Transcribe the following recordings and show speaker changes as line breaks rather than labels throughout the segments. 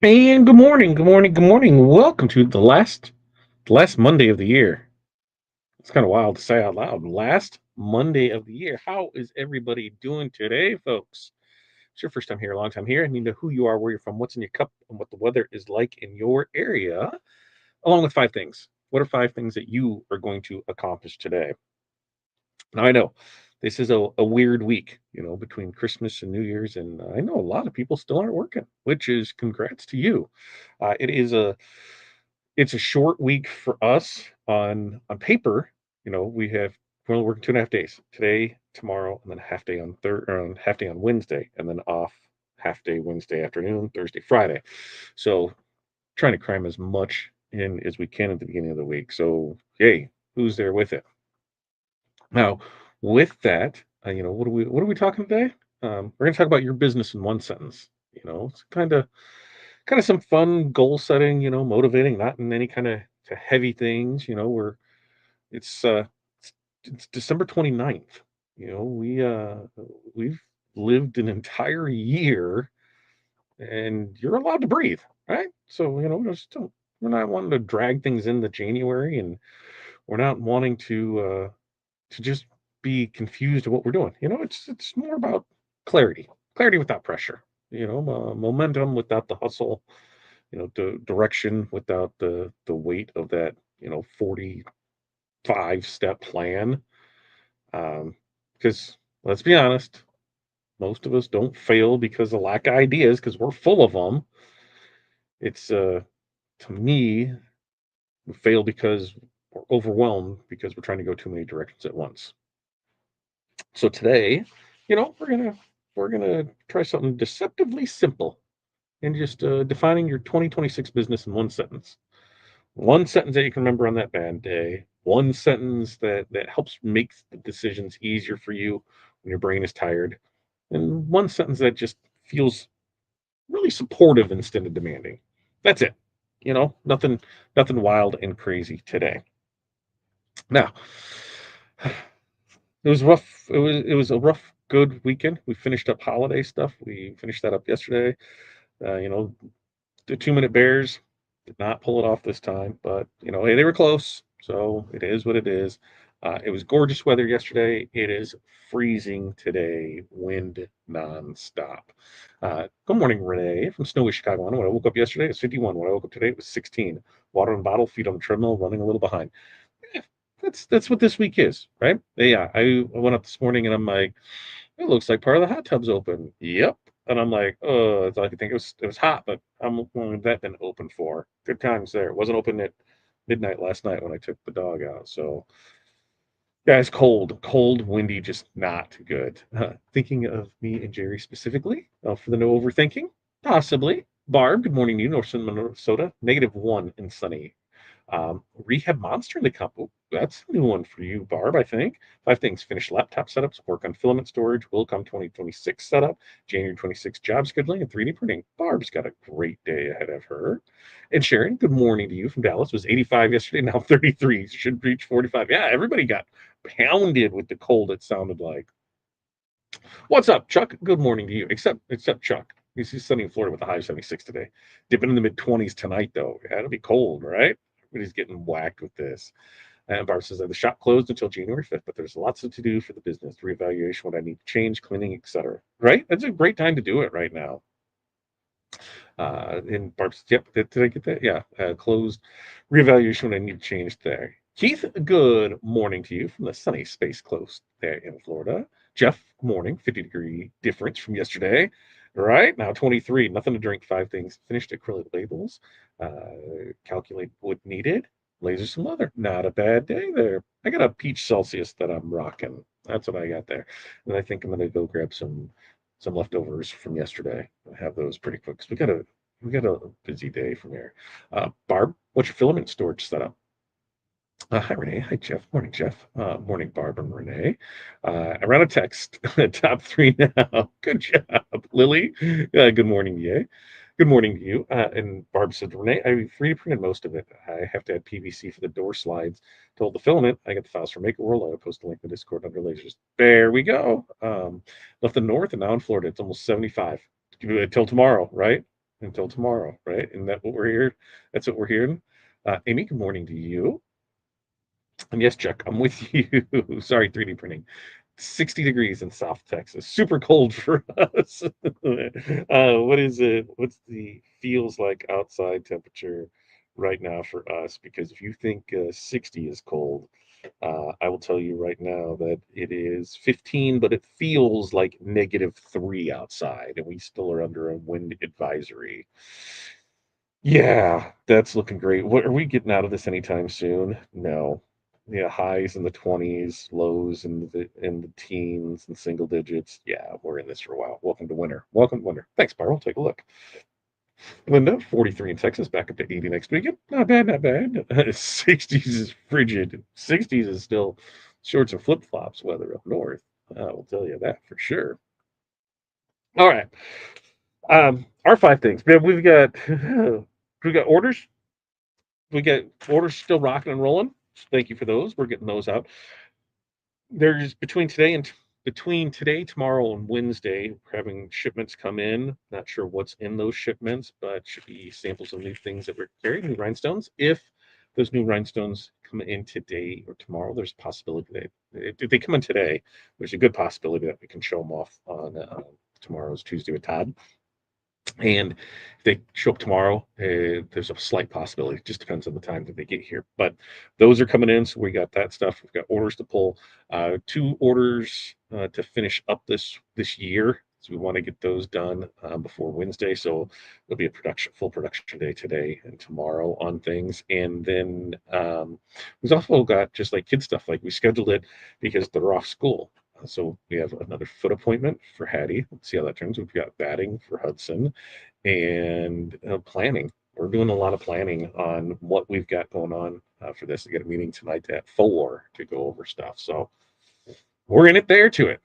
And good morning, good morning, good morning. Welcome to the last Monday of the year. It's kind of wild to say out loud. Last Monday of the year. How is everybody doing today, folks? It's your first time here, long time here. I need to know who you are, where you're from, what's in your cup, and what the weather is like in your area, along with five things. What are five things that you are going to accomplish today? Now I know this is a weird week, between Christmas and New Year's, and I know a lot of people still aren't working, which is congrats to you. It's a short week for us on paper. We're only working 2.5 days today, tomorrow, and then half day on Wednesday, and then off half day Wednesday afternoon, Thursday, Friday. So trying to cram as much in as we can at the beginning of the week. So hey, who's there with it? Now, with that, what are we talking today? We're going to talk about your business in one sentence. It's kind of some fun goal setting. Motivating, not in any kind of to heavy things. It's uh, it's December 29th. We've lived an entire year, and you're allowed to breathe, right? So we're not wanting to drag things into January, and we're not wanting to just be confused of what we're doing. It's more about clarity, clarity without pressure. Momentum without the hustle. Direction without the weight of that 45-step plan. Because let's be honest, most of us don't fail because of lack of ideas, because we're full of them. It's To me, we fail because we're overwhelmed because we're trying to go too many directions at once. So today, we're gonna try something deceptively simple and just defining your 2026 business in one sentence. One sentence that you can remember on that bad day. One sentence that helps make the decisions easier for you when your brain is tired, and one sentence that just feels really supportive instead of demanding. That's it. Nothing wild and crazy today. Now, it was rough. It was a rough, good weekend. We finished up holiday stuff. We finished that up yesterday. Uh, you know, the 2 minute bears did not pull it off this time, but hey, they were close. So it is what it is. It was gorgeous weather yesterday. It is freezing today, wind nonstop. Good morning, Renee from snowy Chicago. When I woke up yesterday, it was 51. When I woke up today, it was 16. Water in the bottle, feet on the treadmill, running a little behind. Yeah, that's what this week is, right? Yeah, I went up this morning and I'm like, it looks like part of the hot tub's open. Yep. And I'm like, oh, it's like I think it was hot, but how long had that been open for? Good times there. It wasn't open at midnight last night when I took the dog out. So yeah, it's cold, windy, just not good. Thinking of me and Jerry specifically for the no overthinking, possibly. Barb, good morning to you, Northern Minnesota. -1 and sunny. Rehab Monster in the cup. Oh, that's a new one for you, Barb, I think. Five things: finish laptop setups, work on filament storage, Willcom 2026 setup, January 26 job scheduling, and 3D printing. Barb's got a great day ahead of her. And Sharon, good morning to you from Dallas. It was 85 yesterday, now 33. Should reach 45. Yeah, everybody got pounded with the cold, it sounded like. What's up, Chuck? Good morning to you. Except Chuck. He's sunny in Florida with a high of 76 today. Dipping in the mid 20s tonight, though. Yeah, it'll be cold, right? Everybody's getting whacked with this. And Barb says that the shop closed until January 5th, but there's lots to do for the business, reevaluation, what I need to change, cleaning, etc. Right? That's a great time to do it right now. And Barb says, yep, did I get that? Yeah, closed, reevaluation, what I need to change there. Keith, good morning to you from the sunny Space Coast there in Florida. Jeff, good morning. 50-degree difference from yesterday. Right now, 23. Nothing to drink. Five things. Finished acrylic labels. Calculate wood needed. Laser some leather. Not a bad day there. I got a peach Celsius that I'm rocking. That's what I got there. And I think I'm gonna go grab some leftovers from yesterday. I have those pretty quick because we got a busy day from here. Barb, what's your filament storage setup? Hi, Renee. Hi, Jeff. Morning, Jeff. Morning, Barb and Renee. I ran a text. Top three now. Good job, Lily. Good morning, yay. Good morning to you. And Barb said, Renee, I 3D printed most of it. I have to add PVC for the door slides to hold the filament. I got the files from Make It World. I'll post a link in the Discord under lasers. There we go. Left the north and now in Florida. It's almost 75 until tomorrow, right? until tomorrow, right? And that's what we're here. That's what we're hearing. Amy, good morning to you. And yes, Chuck, I'm with you. Sorry, 3D printing. 60 degrees in South Texas. Super cold for us. What is it? What's the feels like outside temperature right now for us? Because if you think 60 is cold, I will tell you right now that it is 15, but it feels like -3 outside, and we still are under a wind advisory. Yeah, that's looking great. What are we getting out of this anytime soon? No. Yeah, highs in the 20s, lows in the teens and single digits. Yeah, we're in this for a while. Welcome to winter. Welcome to winter. Thanks, Byron. Take a look. Linda, 43 in Texas, back up to 80 next weekend. Not bad, not bad. 60s is frigid. 60s is still shorts and flip flops weather up north. I will tell you that for sure. All right. Our five things. Man, we've got orders. We got orders still rocking and rolling. Thank you for those. We're getting those out. There's between today, tomorrow, and Wednesday, we're having shipments come in. Not sure what's in those shipments, but should be samples of new things that we're carrying, new rhinestones. If those new rhinestones come in today or tomorrow, there's a possibility that if they come in today, there's a good possibility that we can show them off on tomorrow's Tuesday with Todd. And if they show up tomorrow, there's a slight possibility. It just depends on the time that they get here. But those are coming in, so we got that stuff. We've got orders to pull. Two orders to finish up this year. So we want to get those done before Wednesday. So there'll be a full production day today and tomorrow on things. And then we've also got just like kid stuff. Like we scheduled it because they're off school. So we have another foot appointment for Hattie. Let's see how that turns. We've got batting for Hudson and planning. We're doing a lot of planning on what we've got going on for this. We get a meeting tonight at 4 to go over stuff. So we're in it there to it.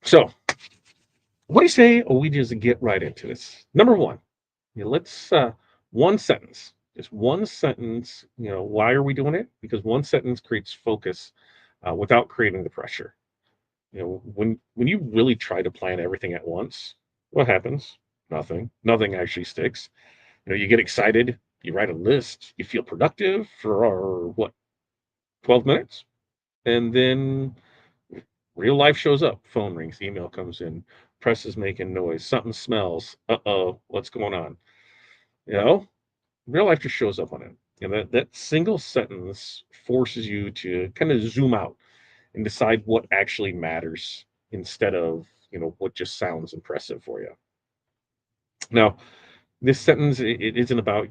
So what do you say? Oh, we just get right into this. Number one, let's one sentence. Just one sentence. Why are we doing it? Because one sentence creates focus without creating the pressure. When you really try to plan everything at once, what happens? Nothing actually sticks. You get excited, you write a list, you feel productive for what, 12 minutes, and then real life shows up. Phone rings, email comes in, press is making noise, something smells. Uh-oh, what's going on? you know Real life just shows up on it. That single sentence forces you to kind of zoom out and decide what actually matters instead of what just sounds impressive for you. Now, this sentence, it isn't about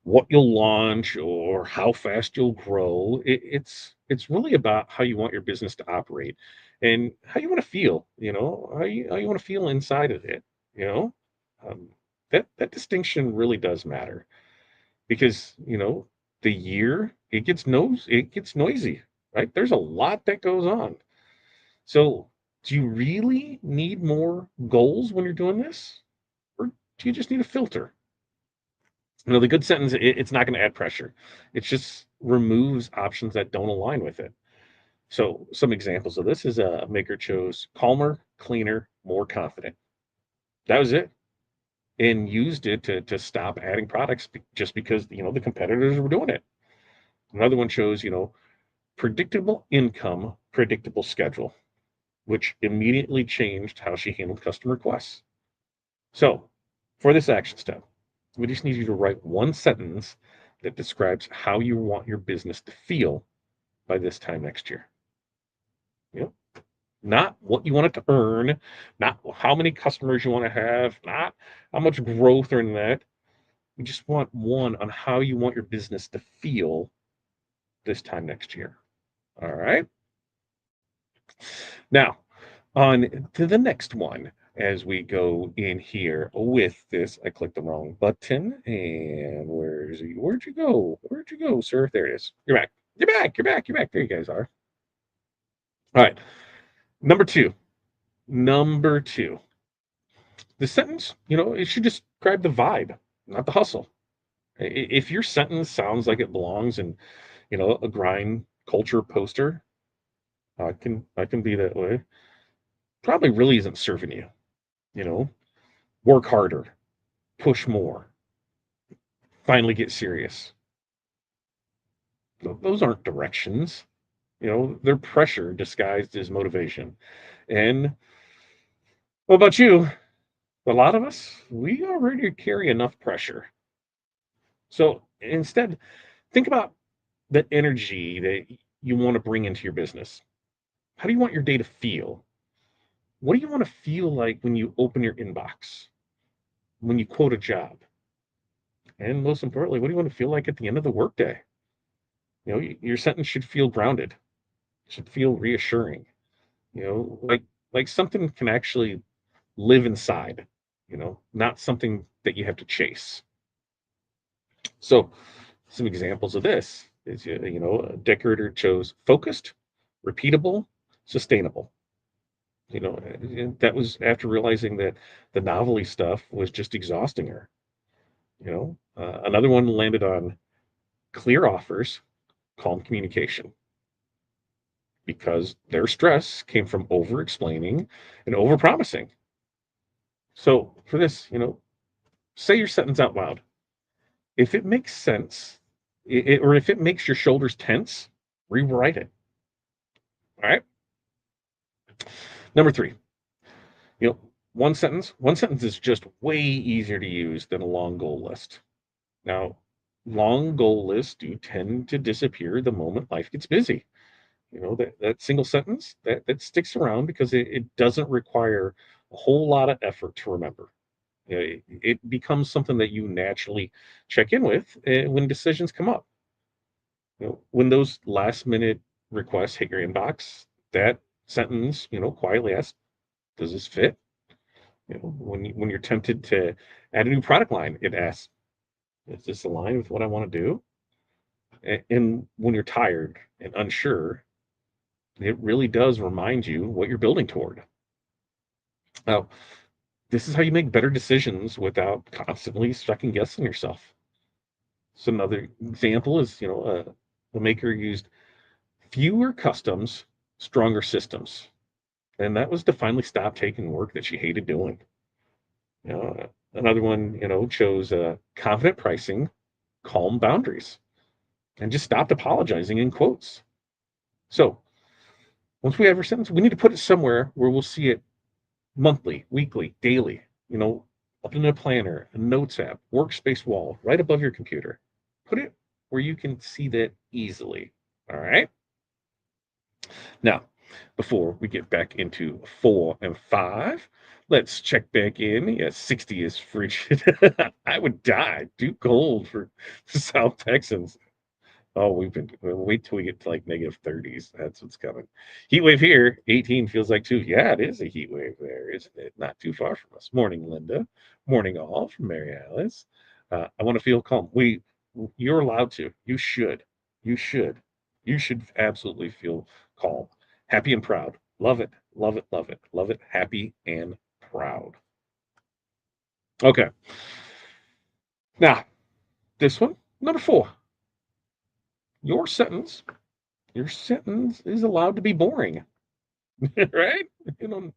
what you'll launch or how fast you'll grow. It's really about how you want your business to operate and how you want to feel. How you want to feel inside of it. You know, um, that distinction really does matter because the year it gets noisy, right? There's a lot that goes on. So, do you really need more goals when you're doing this? Or do you just need a filter? The good sentence, it's not going to add pressure. It just removes options that don't align with it. So, some examples of this is a maker chose calmer, cleaner, more confident. That was it. And used it to stop adding products just because, the competitors were doing it. Another one chose, predictable income, predictable schedule, which immediately changed how she handled customer requests. So, for this action step, we just need you to write one sentence that describes how you want your business to feel by this time next year. You know, not what you want it to earn, not how many customers you want to have, not how much growth or in that. We just want one on how you want your business to feel this time next year. All right. Now, on to the next one as we go in here with this. I clicked the wrong button. And where'd you go? Where'd you go, sir? There it is. You're back. You're back. You're back. You're back. There you guys are. All right. Number two. Number two. The sentence, it should describe the vibe, not the hustle. If your sentence sounds like it belongs in, a grind culture poster, I can be that way. Probably really isn't serving you. You know, work harder. push more, finally get serious. Those aren't directions. They're pressure disguised as motivation. And what about you? A lot of us, we already carry enough pressure. So instead, think about the energy that you want to bring into your business. How do you want your day to feel? What do you want to feel like when you open your inbox, when you quote a job? And most importantly, what do you want to feel like at the end of the workday? Your sentence should feel grounded, should feel reassuring, like something can actually live inside, not something that you have to chase. So, some examples of this is, a decorator chose focused, repeatable, sustainable. And that was after realizing that the novelty stuff was just exhausting her. Another one landed on clear offers, calm communication, because their stress came from over explaining and over promising. So for this, say your sentence out loud. If it makes sense, or if it makes your shoulders tense, rewrite it. All right. Number three, you know, one sentence. One sentence is just way easier to use than a long goal list. Now, long goal lists do tend to disappear the moment life gets busy. That single sentence that sticks around because it doesn't require a whole lot of effort to remember. It becomes something that you naturally check in with when decisions come up. When those last minute requests hit your inbox, that sentence, quietly asks, "Does this fit?" When you're tempted to add a new product line, it asks, "Is this aligned with what I want to do?" And when you're tired and unsure, it really does remind you what you're building toward. Now, this is how you make better decisions without constantly second guessing yourself. So another example is, the maker used fewer customs, stronger systems. And that was to finally stop taking work that she hated doing. Another one, chose confident pricing, calm boundaries, and just stopped apologizing in quotes. So once we have our sentence, we need to put it somewhere where we'll see it monthly, weekly, daily, up in a planner, a notes app, workspace wall, right above your computer. Put it where you can see that easily. All right. Now, before we get back into 4 and 5, let's check back in. Yeah, 60 is frigid. I would die. Too cold for the South Texans. Oh, wait till we get to like -30s. That's what's coming. Heat wave here, 18 feels like 2. Yeah, it is a heat wave there, isn't it? Not too far from us. Morning, Linda. Morning, all from Mary Alice. I want to feel calm. You're allowed to. You should. You should. You should absolutely feel calm, happy and proud. Love it. Love it. Love it. Love it. Happy and proud. Okay. Now, this one, number 4. Your sentence your sentence is allowed to be boring, right? You know,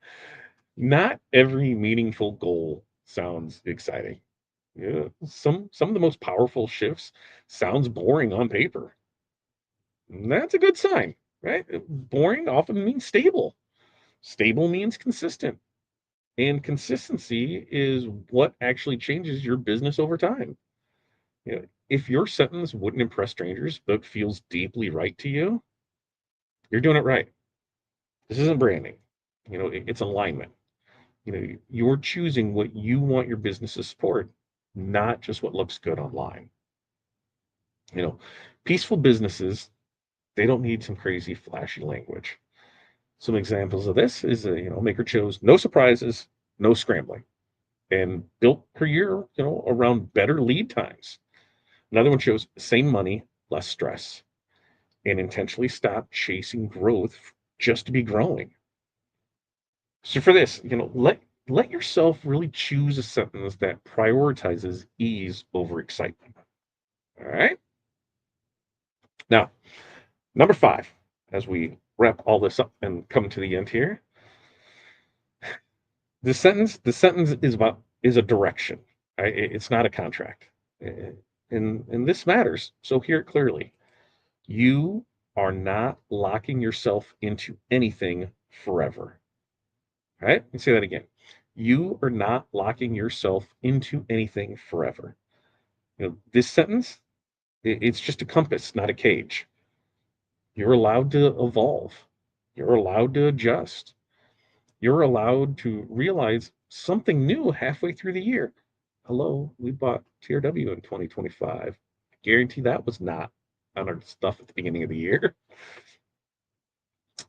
not every meaningful goal sounds exciting. Yeah, some of the most powerful shifts sounds boring on paper. And that's a good sign, right? Boring often means stable. Stable means consistent. And consistency is what actually changes your business over time. If your sentence wouldn't impress strangers but feels deeply right to you, you're doing it right. This isn't branding. It's alignment. You're choosing what you want your business to support, not just what looks good online. You know, Peaceful businesses, they don't need some crazy flashy language. Some examples of this is, Maker chose no surprises, no scrambling, and built her year, around better lead times. Another one shows same money, less stress, and intentionally stop chasing growth just to be growing. So for this, let yourself really choose a sentence that prioritizes ease over excitement. All right. Now, number 5, as we wrap all this up and come to the end here, the sentence is a direction. It's not a contract. And this matters. So hear it clearly. You are not locking yourself into anything forever. All right? Let me say that again. You are not locking yourself into anything forever. This sentence, it's just a compass, not a cage. You're allowed to evolve. You're allowed to adjust. You're allowed to realize something new halfway through the year. Hello, we bought TRW in 2025. I guarantee that was not on our stuff at the beginning of the year.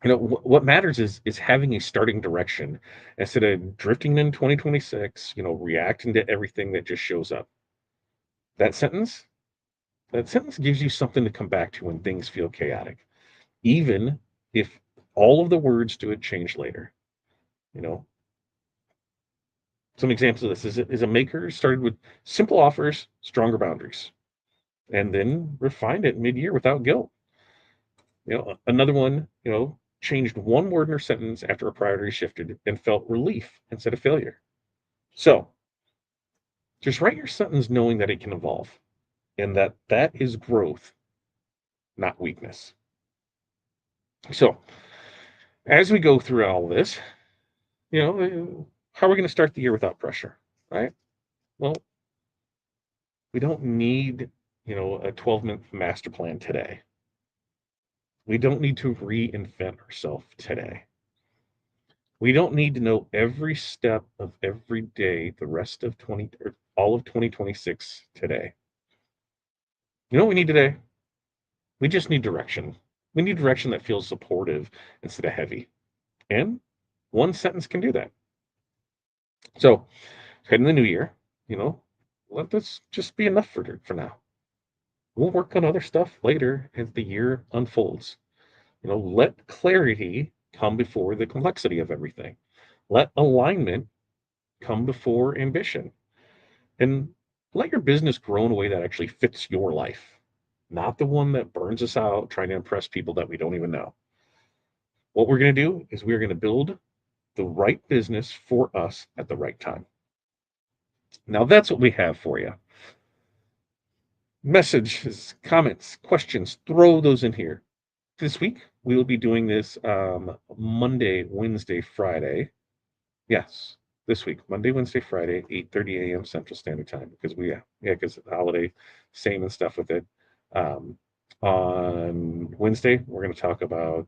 What matters is having a starting direction instead of drifting in 2026, reacting to everything that just shows up. That sentence, that sentence gives you something to come back to when things feel chaotic, even if all of the words to it change later. You know, some examples of this is a maker started with simple offers, stronger boundaries, and then refined it mid-year without guilt. Another one, changed one word in her sentence after a priority shifted and felt relief instead of failure. So just write your sentence knowing that it can evolve and that is growth, not weakness. So as we go through all this, how are we going to start the year without pressure, right? Well, we don't need, a 12-month master plan today. We don't need to reinvent ourselves today. We don't need to know every step of every day the rest of 20 or all of 2026 today. You know what we need today? We just need direction. We need direction that feels supportive instead of heavy. And one sentence can do that. So, heading the new year, let this just be enough for now. We'll work on other stuff later as the year unfolds. Let clarity come before the complexity of everything. Let alignment come before ambition. And let your business grow in a way that actually fits your life, not the one that burns us out trying to impress people that we don't even know. What we're going to do is we're going to build the right business for us at the right time. Now, that's what we have for you. Messages, comments, questions, throw those in here. This week, we will be doing this Monday, Wednesday, Friday. Yes, this week, Monday, Wednesday, Friday, 8:30 a.m. Central Standard Time, because because the holiday, same and stuff with it. On Wednesday, we're going to talk about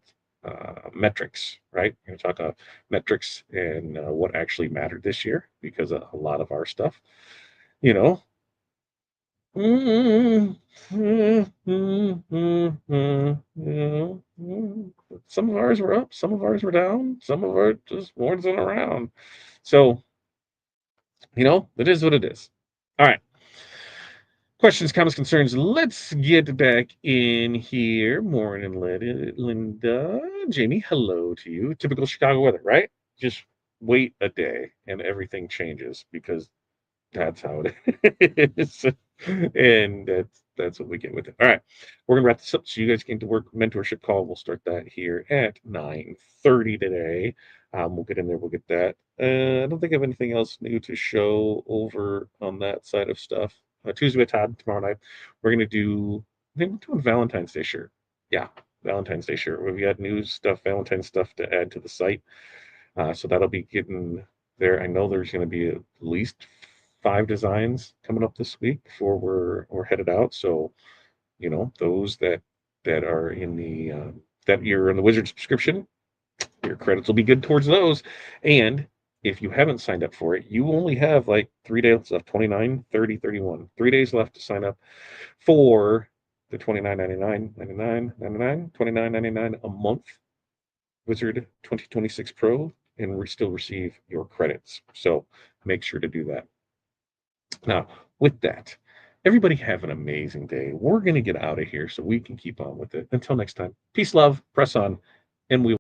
metrics, right? We're going to talk about metrics and what actually mattered this year, because a lot of our stuff, you know, some of ours were up, some of ours were down, some of ours just wasn't around. So, it is what it is. All right. Questions, comments, concerns. Let's get back in here. Morning, Linda. Jamie, hello to you. Typical Chicago weather, right? Just wait a day and everything changes, because that's how it is. And that's what we get with it. All right. We're gonna wrap this up so you guys can get to work. Mentorship call. We'll start that here at 9:30 today. We'll get in there, we'll get that. I don't think I have anything else new to show over on that side of stuff. Tuesday with Todd tomorrow night. We're gonna do, I think we're doing Valentine's Day shirt. Yeah, Valentine's Day shirt. We've got new stuff, Valentine's stuff to add to the site. So that'll be getting there. I know there's going to be at least 5 designs coming up this week before we're headed out. So, those that are in the that you're in the Wizard subscription, your credits will be good towards those. And if you haven't signed up for it, you only have like 3 days left, 29, 30, 31. 3 days left to sign up for the $29.99 a month Wizard 2026 Pro, and we still receive your credits. So make sure to do that. Now, with that, everybody have an amazing day. We're going to get out of here so we can keep on with it. Until next time, peace, love, press on, and we